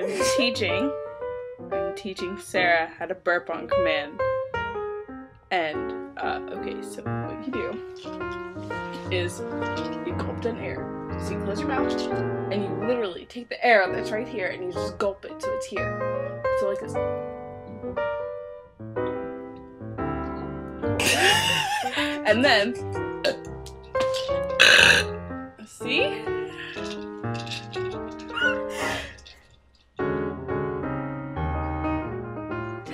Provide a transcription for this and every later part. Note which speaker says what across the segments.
Speaker 1: I'm teaching Sarah how to burp on command. And, okay, so what you do is you gulp in air. So you close your mouth, and you literally take the air that's right here, and you just gulp it so it's here. So like this. And then, see?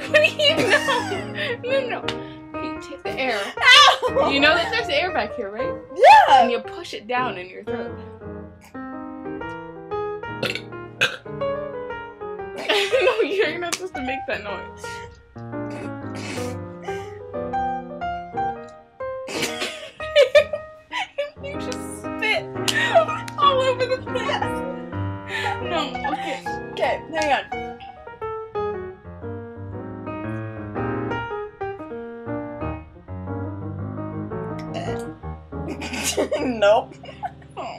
Speaker 1: What do you know? No. You take the air. Ow! You know that there's air back here, right?
Speaker 2: Yeah!
Speaker 1: And you push it down in your throat. No, you're not supposed to make that noise. You just spit all over the place. No, okay.
Speaker 2: Okay, hang on. Nope.
Speaker 1: Oh.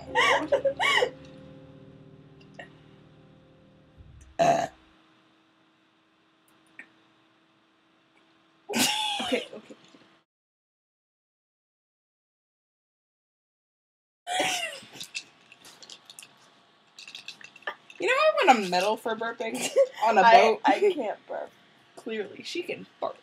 Speaker 1: Okay. You know, I want a medal for burping on a boat.
Speaker 2: I can't burp.
Speaker 1: Clearly, she can burp.